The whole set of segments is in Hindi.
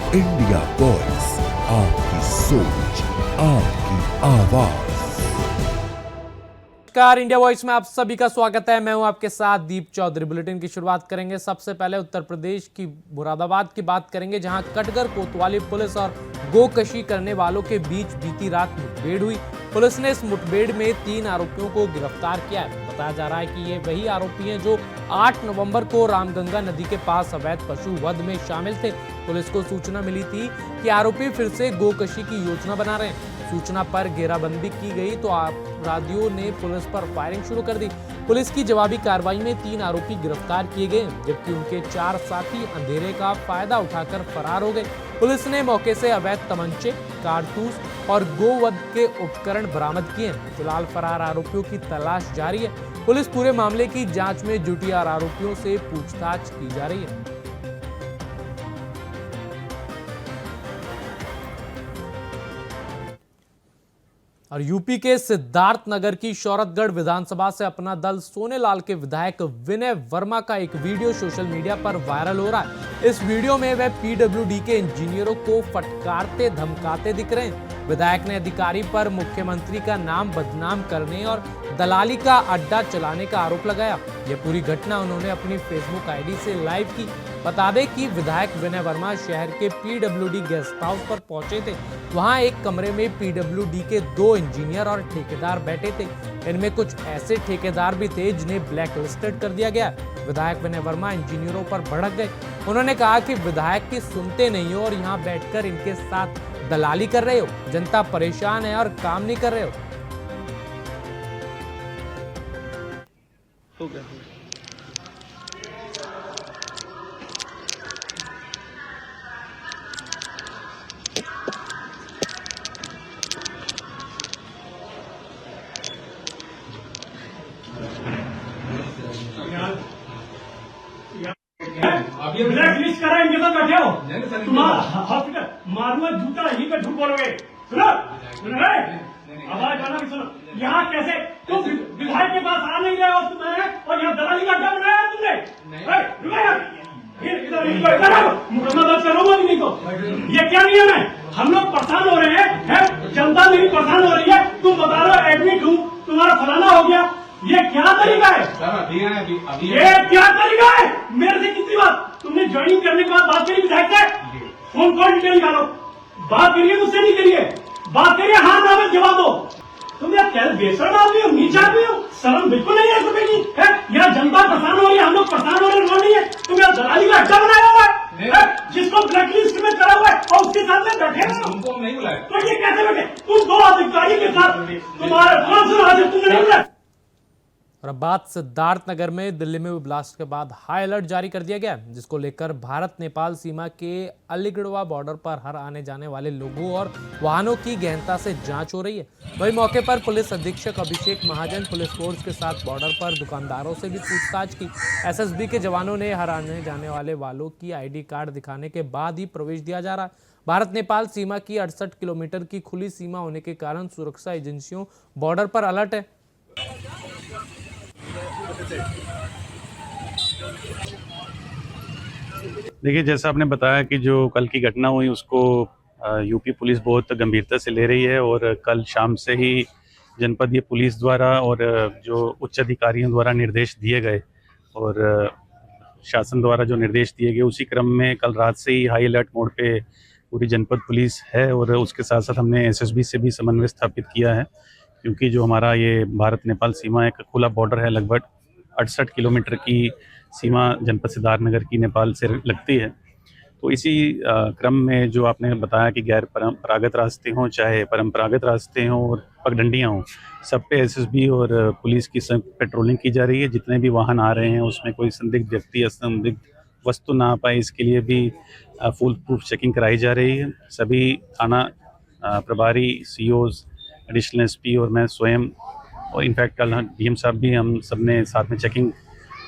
इंडिया वॉइस, आपकी सोच, आपकी आवाज। नमस्कार, इंडिया वॉइस में आप सभी का स्वागत है। मैं हूं आपके साथ दीप चौधरी। बुलेटिन की शुरुआत करेंगे सबसे पहले उत्तर प्रदेश की मुरादाबाद की बात करेंगे, जहां कटघर कोतवाली पुलिस और गोकशी करने वालों के बीच बीती रात मुठभेड़ हुई। पुलिस ने इस मुठभेड़ में 3 आरोपियों को गिरफ्तार किया है। बताया जा रहा है कि ये वही आरोपी हैं जो 8 नवंबर को रामगंगा नदी के पास अवैध पशु वध में शामिल थे। पुलिस को सूचना मिली थी कि आरोपी फिर से गोकशी की योजना बना रहे हैं। सूचना पर घेराबंदी की गई तो अपराधियों ने पुलिस पर फायरिंग शुरू कर दी। पुलिस की जवाबी कार्रवाई में 3 आरोपी गिरफ्तार किए गए, जबकि उनके 4 साथी अंधेरे का फायदा उठाकर फरार हो गए। पुलिस ने मौके से अवैध तमंचे, कारतूस और गोवध के उपकरण बरामद किए हैं। फिलहाल फरार आरोपियों की तलाश जारी है। पुलिस पूरे मामले की जांच में जुटी और आरोपियों से पूछताछ की जा रही है। और यूपी के सिद्धार्थनगर की शौरतगढ़ विधानसभा से अपना दल सोनेलाल के विधायक विनय वर्मा का एक वीडियो सोशल मीडिया पर वायरल हो रहा है। इस वीडियो में वह पीडब्ल्यूडी के इंजीनियरों को फटकारते धमकाते दिख रहे हैं। विधायक ने अधिकारी पर मुख्यमंत्री का नाम बदनाम करने और दलाली का अड्डा चलाने का आरोप लगाया। यह पूरी घटना उन्होंने अपनी फेसबुक आईडी से लाइव की। बता दें कि विधायक विनय वर्मा शहर के पीडब्ल्यूडी गेस्ट हाउस पर पहुंचे थे। वहां एक कमरे में पीडब्ल्यूडी के 2 इंजीनियर और ठेकेदार बैठे थे। इनमें कुछ ऐसे ठेकेदार भी थे जिन्हें ब्लैक लिस्टेड कर दिया गया। विधायक विनय वर्मा इंजीनियरों पर भड़क गए। उन्होंने कहा कि विधायक की सुनते नहीं हो और यहाँ बैठकर इनके साथ दलाली कर रहे हो। जनता परेशान है और काम नहीं कर रहे हो। ब्लैक लिस्ट करा इनके साथ बैठे हो। तुम्हारा हॉस्पिटल मारूंगा जूता यहीं पे झूठ बोलोगे। सुनो आवाज आना भी सुनो। यहाँ कैसे तुम विधायक के पास आ नहीं रहे हो तुम्हें और यहाँ दलाली का अड्डा बनाया तुमने। मुकदमा दर्ज करोगे नहीं तो ये क्या नियम है? हम लोग परेशान हो रहे हैं, जनता मेरी परेशान हो रही है। तुम बता रहे हो एडमिट हूँ, तुम्हारा फलाना हो गया। ये क्या तरीका है? ये क्या तरीका है? मेरे से कितनी बात तुमने ज्वाइनिंग करने के बाद बात करी विधायक से? फोन कॉल डिटेल निकालो, बात करिए, मुझसे नहीं करिए, बात करिए, हाँ ना में जवाब दो। तुम यार क्या बेशर्म आदमी हो, नीच आदमी हो, शर्म बिल्कुल नहीं है तुम्हें की है? यहाँ जनता परेशान हो रही है, हम लोग परेशान हो रहे हैं, नहीं है। तुम यार दलाली का अड्डा बनाया हुआ है जिसको ब्लैक लिस्ट में करा हुआ है और उसके साथ में बैठे हो। तुमको नहीं बुलाया तो ये कैसे बैठे? तुम 2 अधिकारी के साथ तुम्हारे कौन से हाजिर तुमने नहीं बुलाया? और अब बात सिद्धार्थनगर में दिल्ली में हुए ब्लास्ट के बाद हाई अलर्ट जारी कर दिया गया, जिसको लेकर भारत नेपाल सीमा के अलीगढ़वा बॉर्डर पर हर आने जाने वाले लोगों और वाहनों की गहनता से जांच हो रही है। वहीं मौके पर पुलिस अधीक्षक अभिषेक महाजन पुलिस फोर्स के साथ बॉर्डर पर दुकानदारों से भी पूछताछ की। एसएसबी के जवानों ने हर आने जाने वाले वालों की आईडी कार्ड दिखाने के बाद ही प्रवेश दिया जा रहा है। भारत नेपाल सीमा की 68 किलोमीटर की खुली सीमा होने के कारण सुरक्षा एजेंसियों बॉर्डर पर अलर्ट है। देखिए, जैसा आपने बताया कि जो कल की घटना हुई उसको यूपी पुलिस बहुत गंभीरता से ले रही है और कल शाम से ही जनपदीय पुलिस द्वारा और जो उच्च अधिकारियों द्वारा निर्देश दिए गए और शासन द्वारा जो निर्देश दिए गए उसी क्रम में कल रात से ही हाई अलर्ट मोड पे पूरी जनपद पुलिस है और उसके साथ साथ हमने एसएसबी से भी समन्वय स्थापित किया है, क्योंकि जो हमारा ये भारत नेपाल सीमा एक खुला बॉर्डर है, लगभग 68 किलोमीटर की सीमा जनपद सिद्धार्थनगर की नेपाल से लगती है। तो इसी क्रम में जो आपने बताया कि गैर परंपरागत रास्ते हों चाहे परंपरागत रास्ते हों और पगडंडियाँ हों, सब पे एसएसबी और पुलिस की पेट्रोलिंग की जा रही है। जितने भी वाहन आ रहे हैं उसमें कोई संदिग्ध व्यक्ति या संदिग्ध वस्तु ना आ पाए, इसके लिए भी फुल प्रूफ चेकिंग कराई जा रही है। सभी थाना प्रभारी, सीओज, एडिशनल एसपी और मैं स्वयं और इनफैक्ट कल डीएम साहब भी हम सब ने साथ में चेकिंग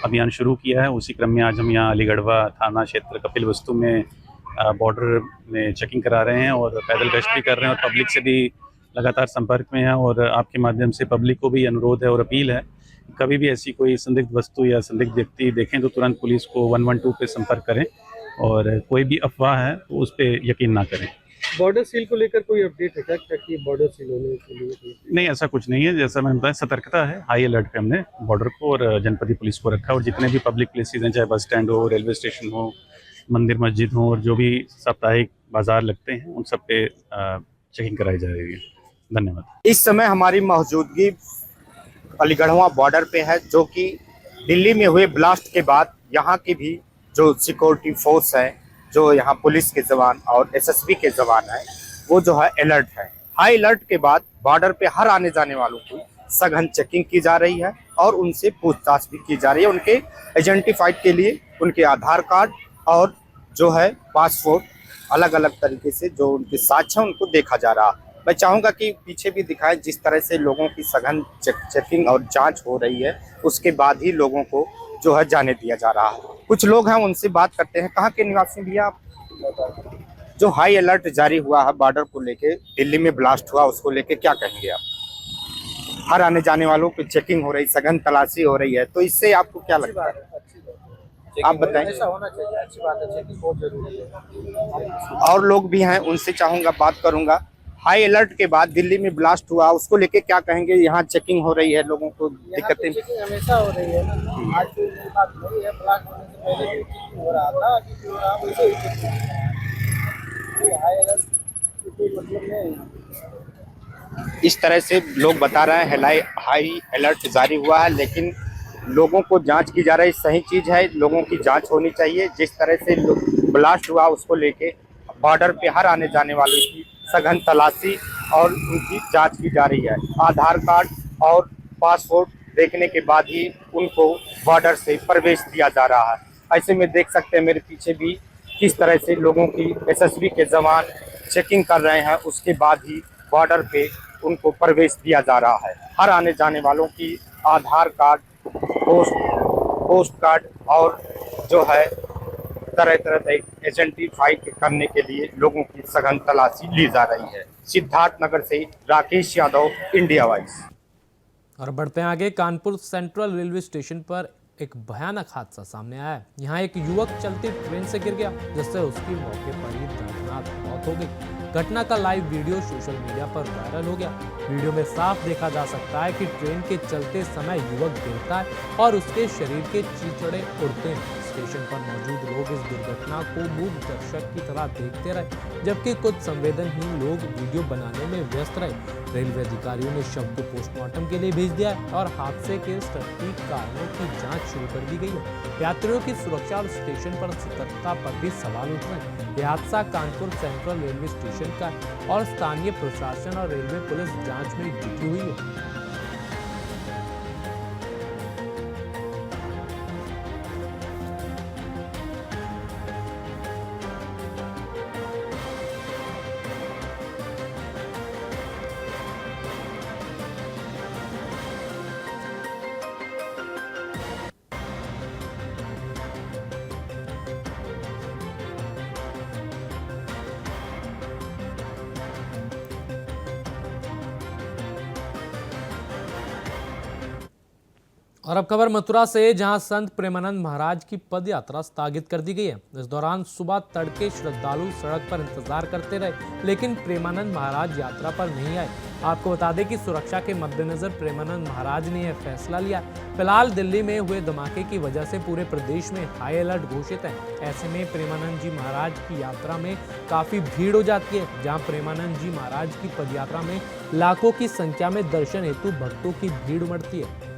अभियान शुरू किया है। उसी क्रम में आज हम यहाँ अलीगढ़वा थाना क्षेत्र कपिल वस्तु में बॉर्डर में चेकिंग करा रहे हैं और पैदल गश्त भी कर रहे हैं और पब्लिक से भी लगातार संपर्क में हैं। और आपके माध्यम से पब्लिक को भी अनुरोध है और अपील है, कभी भी ऐसी कोई संदिग्ध वस्तु या संदिग्ध व्यक्ति देखें तो तुरंत पुलिस को 112 पे संपर्क करें और कोई भी अफवाह है तो उस पर यकीन ना करें। बॉर्डर सील को लेकर कोई अपडेट है क्या कि बॉर्डर सील होने के लिए? नहीं, ऐसा कुछ नहीं है। जैसा मैंने बताया, सतर्कता है, हाई अलर्ट पे हमने बॉर्डर को और जनपदी पुलिस को रखा, और जितने भी पब्लिक प्लेसेस हैं, चाहे बस स्टैंड हो, रेलवे स्टेशन हो, मंदिर मस्जिद हो, और जो भी साप्ताहिक बाजार लगते हैं उन सब पे चेकिंग कराई जा रही है। धन्यवाद। इस समय हमारी मौजूदगी अलीगढ़वा बॉर्डर पे है, जो कि दिल्ली में हुए ब्लास्ट के बाद यहाँ की भी जो सिक्योरिटी फोर्स है, जो यहाँ पुलिस के जवान और एसएसबी के जवान है, वो जो है अलर्ट है। हाई अलर्ट के बाद बॉर्डर पे हर आने जाने वालों की सघन चेकिंग की जा रही है और उनसे पूछताछ भी की जा रही है। उनके आइडेंटिफाइड के लिए उनके आधार कार्ड और जो है पासपोर्ट अलग अलग तरीके से जो उनके साक्ष्य हैं उनको देखा जा रहा है। मैं चाहूँगा कि पीछे भी दिखाएं जिस तरह से लोगों की सघन चेकिंग और जांच हो रही है, उसके बाद ही लोगों को जो है जाने दिया जा रहा है। कुछ लोग हैं, उनसे बात करते हैं। कहाँ के निवासी भैया आप? जो हाई अलर्ट जारी हुआ है बॉर्डर को लेके, दिल्ली में ब्लास्ट हुआ, उसको लेके क्या कहेंगे आप? हर आने जाने वालों की चेकिंग हो रही, सघन तलाशी हो रही है, तो इससे आपको क्या लगता है? आप बताएं। ऐसा होना चाहिए, अच्छी बात है, चेकिंग बहुत जरूरी है। और लोग भी हैं, उनसे चाहूँगा, बात करूँगा। हाई अलर्ट के बाद दिल्ली में ब्लास्ट हुआ, उसको लेके क्या कहेंगे? यहाँ चेकिंग हो रही है, लोगों को दिक्कतें चेकिंग हमेशा हो रही है ना, आज तो ये बात नहीं है, ब्लास्ट होने से पहले भी चेकिंग हो रहा था, अभी हो रहा वैसे ही चेकिंग। हाई अलर्ट कोई मतलब नहीं। इस तरह से लोग बता रहे हैं हाई अलर्ट जारी हुआ है, लेकिन लोगों को जांच की जा रही, सही चीज़ है, लोगों की जांच होनी चाहिए। जिस तरह से ब्लास्ट हुआ उसको लेके बॉर्डर पे हर आने जाने वालों की सघन तलाशी और उनकी जांच की जा रही है। आधार कार्ड और पासपोर्ट देखने के बाद ही उनको बॉर्डर से प्रवेश दिया जा रहा है। ऐसे में देख सकते हैं मेरे पीछे भी किस तरह से लोगों की एसएसबी के जवान चेकिंग कर रहे हैं, उसके बाद ही बॉर्डर पे उनको प्रवेश दिया जा रहा है। हर आने जाने वालों की आधार कार्ड, पोस्ट कार्ड और जो है तरह तरह से आइडेंटिफाई करने के लिए लोगों की सघन तलाशी ली जा रही है। सिद्धार्थनगर से राकेश यादव, इंडिया वॉइस। और बढ़ते हैं आगे। कानपुर सेंट्रल रेलवे स्टेशन पर एक भयानक हादसा सामने आया है। यहाँ एक युवक चलती ट्रेन से गिर गया, जिससे उसकी मौके पर ही दर्दनाक मौत हो गई। घटना का लाइव वीडियो सोशल मीडिया पर वायरल हो गया। वीडियो में साफ देखा जा सकता है कि ट्रेन के चलते समय युवक गिरता है और उसके शरीर के चीथड़े उड़ते हैं। स्टेशन पर मौजूद लोग इस दुर्घटना को मूक दर्शक की तरह देखते रहे, जबकि कुछ संवेदनहीन लोग वीडियो बनाने में व्यस्त रहे। रेलवे अधिकारियों ने शव को पोस्टमार्टम के लिए भेज दिया है और हादसे के सटीक कारणों की जांच शुरू कर दी गई है। यात्रियों की सुरक्षा और स्टेशन पर सतर्कता पर भी सवाल उठ रहे हैं। यह हादसा कानपुर सेंट्रल रेलवे स्टेशन का है और स्थानीय प्रशासन और रेलवे पुलिस जांच में जुटी हुई है। और अब खबर मथुरा से, जहां संत प्रेमानंद महाराज की पद यात्रा स्थगित कर दी गई है। इस दौरान सुबह तड़के श्रद्धालु सड़क पर इंतजार करते रहे, लेकिन प्रेमानंद महाराज यात्रा पर नहीं आए। आपको बता दें कि सुरक्षा के मद्देनजर प्रेमानंद महाराज ने यह फैसला लिया। फिलहाल दिल्ली में हुए धमाके की वजह से पूरे प्रदेश में हाई अलर्ट घोषित है। ऐसे में प्रेमानंद जी महाराज की यात्रा में काफी भीड़ हो जाती है। जहां प्रेमानंद जी महाराज की पद यात्रा में लाखों की संख्या में दर्शन हेतु भक्तों की भीड़ उमड़ती है।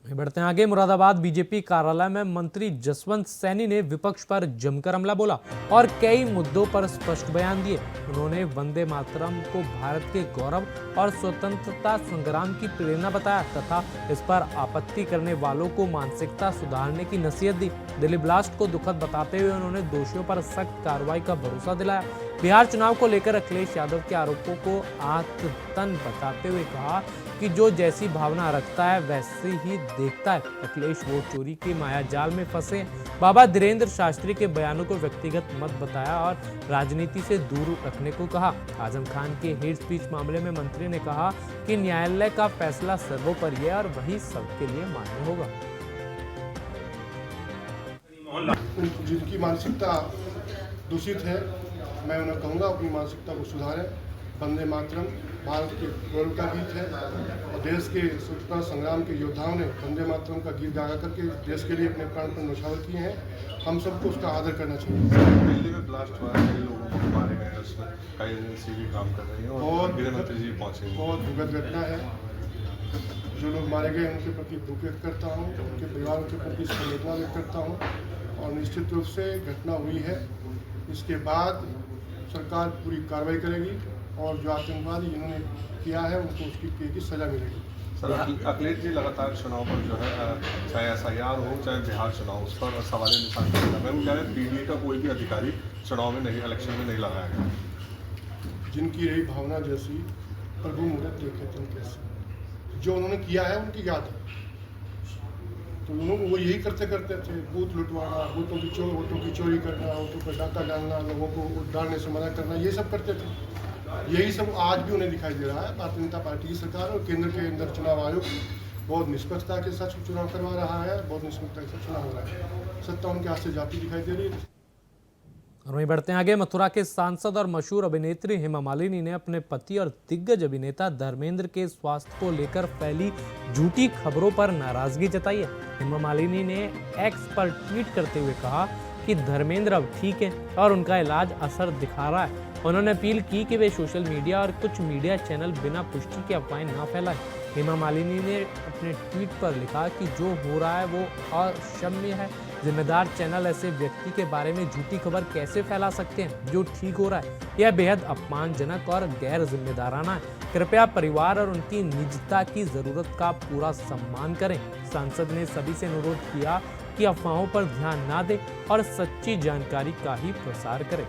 बढ़ते हैं आगे। मुरादाबाद बीजेपी कार्यालय में मंत्री जसवंत सैनी ने विपक्ष पर जमकर हमला बोला और कई मुद्दों पर स्पष्ट बयान दिए। उन्होंने वंदे मातरम को भारत के गौरव और स्वतंत्रता संग्राम की प्रेरणा बताया तथा इस पर आपत्ति करने वालों को मानसिकता सुधारने की नसीहत दी। दिल्ली ब्लास्ट को दुखद बताते हुए उन्होंने दोषियों पर सख्त कार्रवाई का भरोसा दिलाया। बिहार चुनाव को लेकर अखिलेश यादव के आरोपों को आतन बताते हुए कहा कि जो जैसी भावना रखता है वैसे ही देखता है। अखिलेश वोट चोरी की माया जाल में फंसे बाबा धीरेन्द्र शास्त्री के बयानों को व्यक्तिगत मत बताया और राजनीति से दूर रखने को कहा। आजम खान के हेट स्पीच मामले में मंत्री ने कहा कि न्यायालय का फैसला सर्वोपरि है और वही सबके लिए मान्य होगा। जिनकी मानसिकता दूषित है, मैं उन्हें कहूँगा अपनी मानसिकता को सुधारें। वंदे मातरम भारत के गौरव का गीत है और देश के स्वतंत्रता संग्राम के योद्धाओं ने वंदे मातरम का गीत गा करके देश के लिए अपने प्राणपण न्यौछावर किए हैं। हम सबको उसका आदर करना चाहिए। दिल्ली में ब्लास्ट हुआ है, कई लोगों को मारे गए, उसमें कई एजेंसी भी काम कर रही है और गृहमंत्री जी पहुँचे। बहुत दुखद घटना है। जो लोग मारे गए उनके प्रति दुख व्यक्त करता हूँ, उनके परिवारों के प्रति संवेदना व्यक्त करता हूँ और निश्चित रूप से घटना हुई है। इसके बाद सरकार पूरी कार्रवाई करेगी और जो आतंकवादी जिन्होंने किया है उनको उसकी सजा मिलेगी। सर, अखिलेश जी लगातार चुनाव पर जो है चाहे SIR हो चाहे बिहार चुनाव, उस पर सवाल निशान करेगा। मैं कह रहे हैं पीडीए का कोई भी अधिकारी चुनाव में नहीं, इलेक्शन में नहीं लगाया गया। जिनकी रही भावना जैसी प्रभु मुहूर्त देखे तुम कैसे, जो उन्होंने किया है उनकी याद है। तो उन्होंने वो यही करते थे, बूथ लुटवाना, वोटों की चोरी करना, वोटों पर डाका डालना, लोगों को वोट डालने से मना करना, ये सब करते थे। यही सब आज भी उन्हें दिखाई दे रहा है। भारतीय जनता पार्टी की सरकार और केंद्र के अंदर चुनाव आयोग बहुत निष्पक्षता के साथ चुनाव करवा रहा है, बहुत निष्पक्षता के साथ चुनाव हो रहा है। सत्ता उनके हाथ से जाती दिखाई दे रही है। और वहीं बढ़ते हैं आगे। मथुरा के सांसद और मशहूर अभिनेत्री हेमा मालिनी ने अपने पति और दिग्गज अभिनेता धर्मेंद्र के स्वास्थ्य को लेकर फैली झूठी खबरों पर नाराजगी जताई है। हेमा मालिनी ने एक्स पर ट्वीट करते हुए कहा कि धर्मेंद्र अब ठीक है और उनका इलाज असर दिखा रहा है। उन्होंने अपील की कि वे सोशल मीडिया और कुछ मीडिया चैनल बिना पुष्टि के अफवाहें न फैलाएं। हेमा मालिनी ने अपने ट्वीट पर लिखा कि जो हो रहा है वो अक्षम्य है। जिम्मेदार चैनल ऐसे व्यक्ति के बारे में झूठी खबर कैसे फैला सकते हैं जो ठीक हो रहा है? यह बेहद अपमानजनक और गैर जिम्मेदाराना है। कृपया परिवार और उनकी निजता की जरूरत का पूरा सम्मान करें। सांसद ने सभी से अनुरोध किया कि अफवाहों पर ध्यान न दें और सच्ची जानकारी का ही प्रसार करें।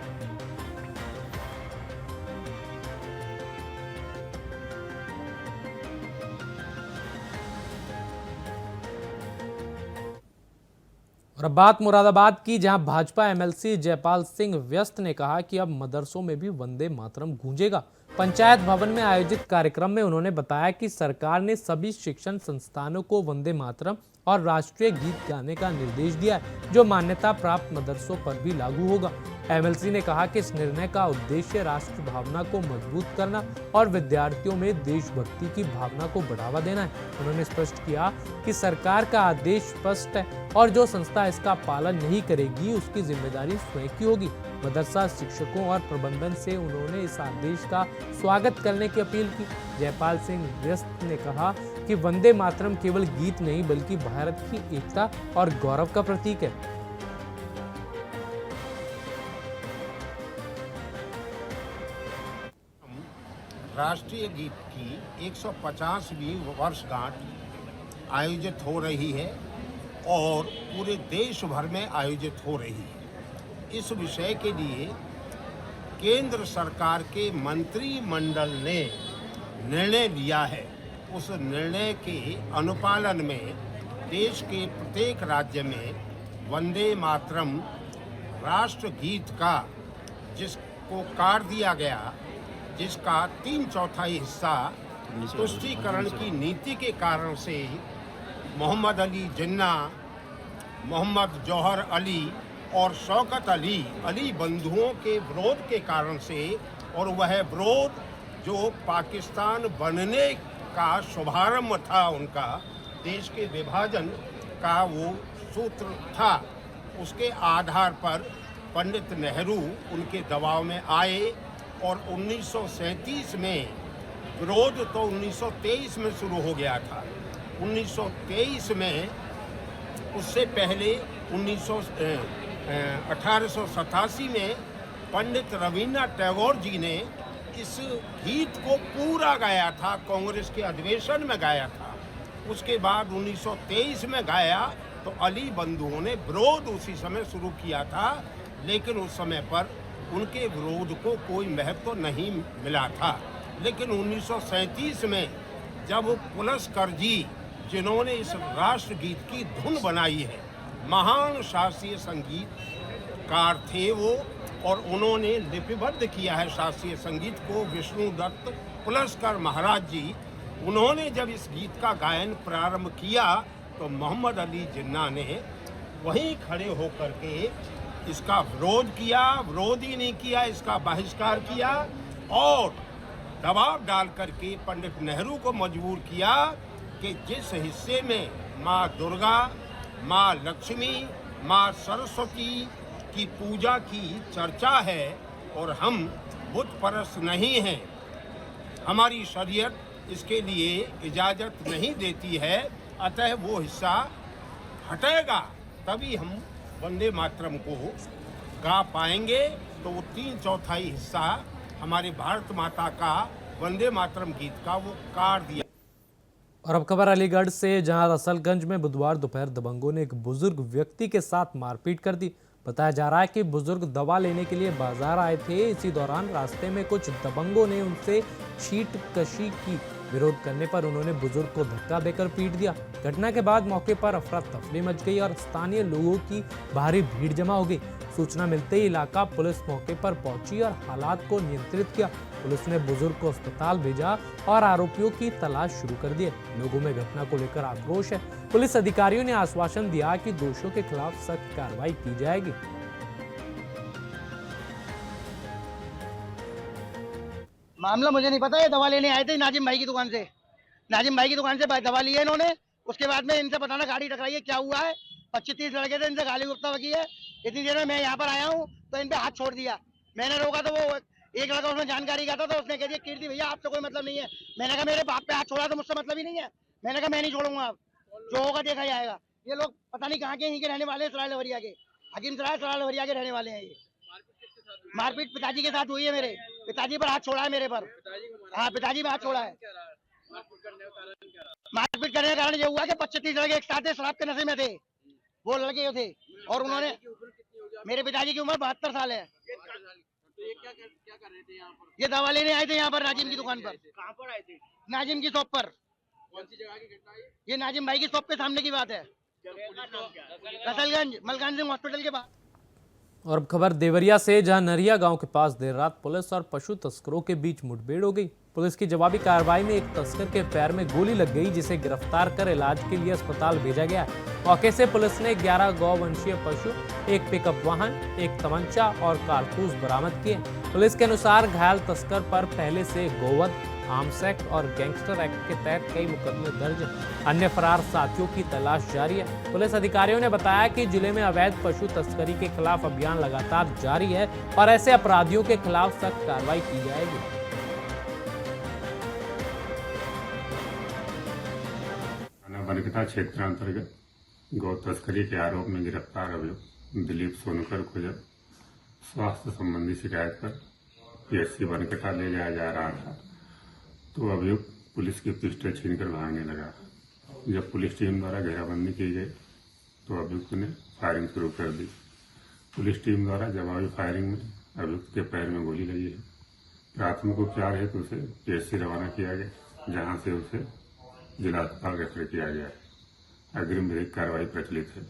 और अब बात मुरादाबाद की, जहां भाजपा MLC जयपाल सिंह व्यस्त ने कहा कि अब मदरसों में भी वंदे मातरम गूंजेगा। पंचायत भवन में आयोजित कार्यक्रम में उन्होंने बताया कि सरकार ने सभी शिक्षण संस्थानों को वंदे मातरम और राष्ट्रीय गीत गाने का निर्देश दिया है, जो मान्यता प्राप्त मदरसों पर भी लागू होगा। MLC ने कहा कि इस निर्णय का उद्देश्य राष्ट्र भावना को मजबूत करना और विद्यार्थियों में देशभक्ति की भावना को बढ़ावा देना है। उन्होंने स्पष्ट किया कि सरकार का आदेश स्पष्ट है और जो संस्था इसका पालन नहीं करेगी उसकी जिम्मेदारी स्वयं की होगी। मदरसा शिक्षकों और प्रबंधन से उन्होंने इस आदेश का स्वागत करने की अपील की। जयपाल सिंह व्यस्त ने कहा कि वंदे मातरम केवल गीत नहीं बल्कि भारत की एकता और गौरव का प्रतीक है। राष्ट्रीय गीत की 150वीं वर्षगांठ आयोजित हो रही है और पूरे देश भर में आयोजित हो रही है। इस विषय के लिए केंद्र सरकार के मंत्रिमंडल ने निर्णय लिया है। उस निर्णय के अनुपालन में देश के प्रत्येक राज्य में वंदे मातरम राष्ट्र गीत का जिसको काट दिया गया, जिसका 3/4 हिस्सा तुष्टीकरण की नीति के कारण से मोहम्मद अली जिन्ना, मोहम्मद जौहर अली और शौकत अली बंधुओं के विरोध के कारण से, और वह विरोध जो पाकिस्तान बनने का शुभारंभ था, उनका देश के विभाजन का वो सूत्र था, उसके आधार पर पंडित नेहरू उनके दबाव में आए और 1937 में विरोध तो 1923 में शुरू हो गया था। 1923 में उससे पहले 1887 में पंडित रवीन्द्रनाथ टैगोर जी ने इस गीत को पूरा गाया था, कांग्रेस के अधिवेशन में गाया था। उसके बाद 1923 में गाया तो अली बंधुओं ने विरोध उसी समय शुरू किया था, लेकिन उस समय पर उनके विरोध को कोई महत्व नहीं मिला था। लेकिन 1937 में जब पुलस्कर जिन्होंने इस राष्ट्रगीत की धुन बनाई है, महान शास्त्रीय संगीतकार थे वो, और उन्होंने लिपिबद्ध किया है शास्त्रीय संगीत को, विष्णुदत्त पुलस्कर महाराज जी। उन्होंने जब इस गीत का गायन प्रारंभ किया तो मोहम्मद अली जिन्ना ने वहीं खड़े होकर के इसका विरोध किया, विरोध ही नहीं किया, इसका बहिष्कार किया और दबाव डाल करके पंडित नेहरू को मजबूर किया कि जिस हिस्से में माँ दुर्गा, माँ लक्ष्मी, माँ सरस्वती की पूजा की चर्चा है और हम बुत परस्त नहीं हैं, हमारी शरीयत इसके लिए इजाज़त नहीं देती है, अतः वो हिस्सा हटेगा तभी हम वंदे मातरम को गा पाएंगे। तो वो 3/4 हिस्सा हमारे भारत माता का वंदे मातरम गीत का वो काट दिया। और अब खबर अलीगढ़ से, जहां रसलगंज में बुधवार दोपहर दबंगों ने एक बुजुर्ग व्यक्ति के साथ मारपीट कर दी। बताया जा रहा है कि बुजुर्ग दवा लेने के लिए बाजार आए थे। इसी दौरान रास्ते में कुछ दबंगों ने उनसे छींट कशी की। विरोध करने पर उन्होंने बुजुर्ग को धक्का देकर पीट दिया। घटना के बाद मौके पर अफरा तफरी मच गई और स्थानीय लोगों की भारी भीड़ जमा हो गई। सूचना मिलते ही इलाका पुलिस मौके पर पहुंची और हालात को नियंत्रित किया। पुलिस ने बुजुर्ग को अस्पताल भेजा और आरोपियों की तलाश शुरू कर दी। लोगों में घटना को लेकर आक्रोश है। पुलिस अधिकारियों ने आश्वासन दिया कि दोषियों के खिलाफ सख्त कार्रवाई की जाएगी। मामला मुझे नहीं पता, ये दवा लेने आए थे नाजिम भाई की दुकान से। नाजिम भाई की दुकान से दवा ली है इन्होंने। उसके बाद में इनसे पता ना गाड़ी टकराई है, क्या हुआ है। 25-30 लड़के थे, इनसे गाली गुप्ता की है। इतनी देर में मैं यहाँ पर आया हूँ तो इन पे हाथ छोड़ दिया। मैंने रोका तो वो एक लड़का उसमें जानकारी का था तो उसने कह दिया कीर्ति भैया आपसे कोई मतलब नहीं है। मैंने कहा मेरे बाप पे हाथ छोड़ा तो मुझसे मतलब ही नहीं है। मैंने कहा मैं नहीं छोड़ूंगा, आप जो होगा देखा जाएगा। ये लोग पता नहीं कहाँ के, यहीं के रहने वाले हैं, सराय लवरिया के, हकीम सराय लवरिया के रहने वाले हैं। ये मारपीट पिताजी के साथ हुई है, मेरे पिताजी पर हाथ छोड़ा है, मेरे पर। हाँ, पिताजी पर हाथ छोड़ा है। मारपीट करने का कारण ये हुआ कि 25-30 लड़के एक साथ शराब के नशे में थे, वो लड़के थे। और उन्होंने, मेरे पिताजी की उम्र 72 साल है। क्या कर रहे थे यहाँ पर? ये दवा लेने आए थे यहाँ पर नाजिम की दुकान पर। कहाँ पर आए थे? नाजिम की शॉप पर। कौन सी जगह की घटना है? ये नाजिम भाई की शॉप के सामने की बात है, रसलगंज मलकान सिंह हॉस्पिटल के पास। और अब खबर देवरिया से, जहां नरिया गांव के पास देर रात पुलिस और पशु तस्करों के बीच मुठभेड़ हो गई। पुलिस की जवाबी कार्रवाई में एक तस्कर के पैर में गोली लग गई, जिसे गिरफ्तार कर इलाज के लिए अस्पताल भेजा गया। मौके से पुलिस ने 11 गौवंशीय पशु, एक पिकअप वाहन, एक तमंचा और कारतूस बरामद किए। पुलिस के अनुसार घायल तस्कर पर पहले से गोवध, आर्म्स एक्ट और गैंगस्टर एक्ट के तहत कई मुकदमे दर्ज हैं। अन्य फरार साथियों की तलाश जारी है। पुलिस अधिकारियों ने बताया कि जिले में अवैध पशु तस्करी के खिलाफ अभियान लगातार जारी है और ऐसे अपराधियों के खिलाफ सख्त कार्रवाई की जाएगी। बनकटा क्षेत्र अंतर्गत गौ तस्करी के आरोप में गिरफ्तार अभियुक्त दिलीप सोनकर को जब स्वास्थ्य संबंधी शिकायत पर पीएचसी बनकटा ले जाया जा रहा था तो अभियुक्त पुलिस की पिस्टल छीनकर भागने लगा। जब पुलिस टीम द्वारा घेराबंदी की गई तो अभियुक्त ने फायरिंग शुरू कर दी। पुलिस टीम द्वारा जवाबी फायरिंग में अभियुक्त के पैर में गोली लगी है। प्राथमिक उपचार हेतु उसे पीएचसी रवाना किया गया, जहां से उसे जिला अस्पताल रेफर किया गया है। अग्रिम विधिक कार्रवाई प्रचलित है।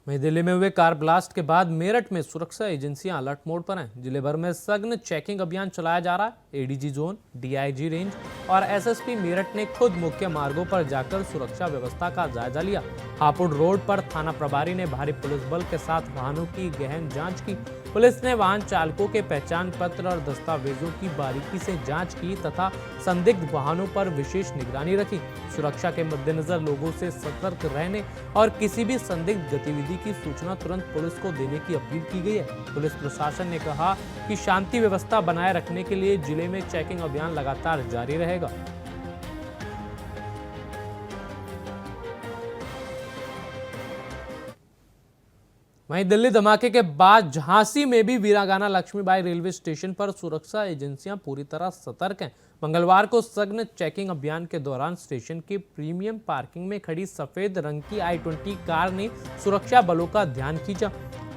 वहीं दिल्ली में हुए कार ब्लास्ट के बाद मेरठ में सुरक्षा एजेंसियां अलर्ट मोड पर हैं। जिले भर में सघन चेकिंग अभियान चलाया जा रहा है। एडीजी जोन, डीआईजी रेंज और एसएसपी मेरठ ने खुद मुख्य मार्गों पर जाकर सुरक्षा व्यवस्था का जायजा लिया। हापुड़ रोड पर थाना प्रभारी ने भारी पुलिस बल के साथ वाहनों की गहन जांच की। पुलिस ने वाहन चालकों के पहचान पत्र और दस्तावेजों की बारीकी से जांच की तथा संदिग्ध वाहनों पर विशेष निगरानी रखी। सुरक्षा के मद्देनजर लोगों से सतर्क रहने और किसी भी संदिग्ध गतिविधि की सूचना तुरंत पुलिस को देने की अपील की गई है। पुलिस प्रशासन ने कहा कि शांति व्यवस्था बनाए रखने के लिए जिले में चेकिंग अभियान लगातार जारी रहेगा। वहीं दिल्ली धमाके के बाद झांसी में भी वीरांगना लक्ष्मीबाई रेलवे स्टेशन पर सुरक्षा एजेंसियां पूरी तरह सतर्क हैं। मंगलवार को सघन चेकिंग अभियान के दौरान स्टेशन के प्रीमियम पार्किंग में खड़ी सफेद रंग की i20 कार ने सुरक्षा बलों का ध्यान खींचा।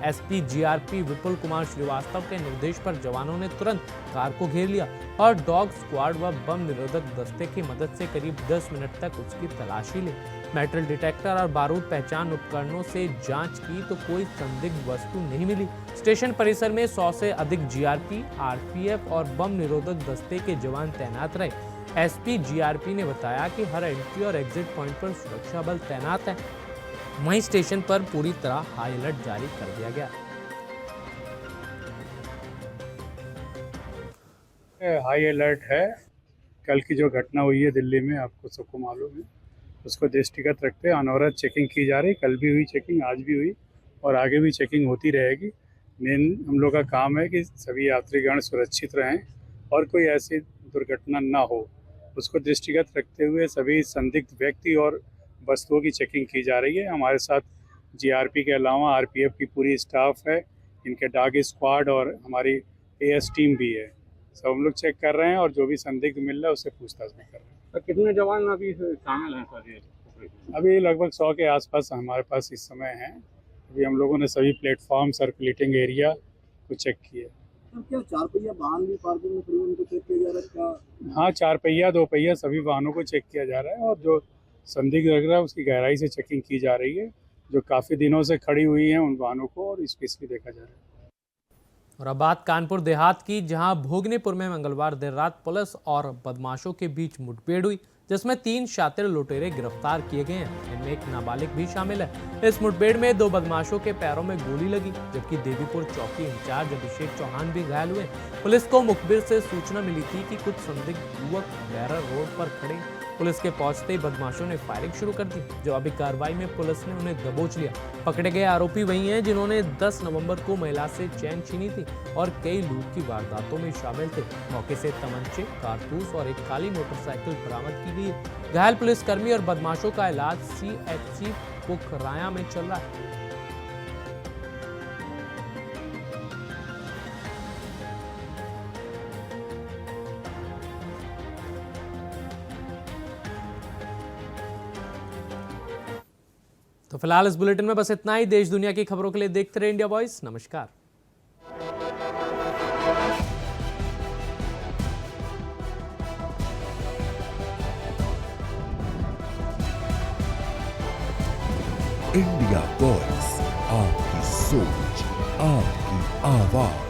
एसपी जीआरपी विपुल कुमार श्रीवास्तव के निर्देश पर जवानों ने तुरंत कार को घेर लिया और डॉग स्क्वाड व बम निरोधक दस्ते की मदद से करीब 10 मिनट तक उसकी तलाशी ली। मेटल डिटेक्टर और बारूद पहचान उपकरणों से जांच की तो कोई संदिग्ध वस्तु नहीं मिली। स्टेशन परिसर में 100 से अधिक जीआरपी, आरपीएफ और बम निरोधक दस्ते के जवान तैनात रहे। एसपी जीआरपी ने बताया कि हर एंट्री और एग्जिट पॉइंट पर सुरक्षा बल तैनात है। वहीं स्टेशन पर पूरी तरह हाई अलर्ट जारी कर दिया गया। हाई अलर्ट है। कल की जो घटना हुई है दिल्ली में, आपको सबको मालूम है, उसको दृष्टिगत रखते हैं अनवरत चेकिंग की जा रही। कल भी हुई चेकिंग, आज भी हुई और आगे भी चेकिंग होती रहेगी। मेन हम लोग का काम है कि सभी यात्रीगण सुरक्षित रहें और कोई ऐसी दुर्घटना ना हो, उसको दृष्टिगत रखते हुए सभी संदिग्ध व्यक्ति और वस्तुओं की चेकिंग की जा रही है। हमारे साथ जीआरपी के अलावा आरपीएफ की पूरी स्टाफ है, इनके डॉग स्क्वाड और हमारी एएस टीम भी है। सब हम लोग चेक कर रहे हैं और जो भी संदिग्ध मिल रहा है उससे पूछताछ भी कर रहे हैं। तो कितने जवान अभी शामिल हैं सर? अभी लगभग 100 के आसपास हमारे पास इस समय हैं। अभी हम लोगों ने सभी प्लेटफॉर्म, सर्कुलेटिंग एरिया को चेक किया। क्या 4 पहिया वाहन भी पार्किंग में खड़े उनको चेक किया जा रहा है? हाँ, 4 पहिया 2 पहिया सभी वाहनों को चेक किया जा रहा है और जो संदिग्ध लग रहा है उसकी गहराई से चेकिंग की जा रही है। जो काफ़ी दिनों से खड़ी हुई हैं उन वाहनों को और स्पेशली देखा जा रहा है। और अब बात कानपुर देहात की, जहां भोगनेपुर में मंगलवार देर रात पुलिस और बदमाशों के बीच मुठभेड़ हुई, जिसमें 3 शातिर लुटेरे गिरफ्तार किए गए हैं। इनमें एक नाबालिग भी शामिल है। इस मुठभेड़ में 2 बदमाशों के पैरों में गोली लगी, जबकि देवीपुर चौकी इंचार्ज अभिषेक चौहान भी घायल हुए। पुलिस को मुखबिर से सूचना मिली थी कि कुछ संदिग्ध युवक बैरर रोड पर खड़े। पुलिस के पहुंचते ही बदमाशों ने फायरिंग शुरू कर दी। जवाबी कार्रवाई में पुलिस ने उन्हें दबोच लिया। पकड़े गए आरोपी वही हैं जिन्होंने 10 नवंबर को महिला से चैन छीनी थी और कई लूट की वारदातों में शामिल थे। मौके से तमंचे, कारतूस और एक काली मोटरसाइकिल बरामद की गई। घायल पुलिसकर्मी और बदमाशों का इलाज सीएचसी पुखराया में चल रहा है। तो फिलहाल इस बुलेटिन में बस इतना ही। देश दुनिया की खबरों के लिए देखते रहे इंडिया वॉइस। नमस्कार। इंडिया वॉइस, आपकी सोच, आपकी आवाज।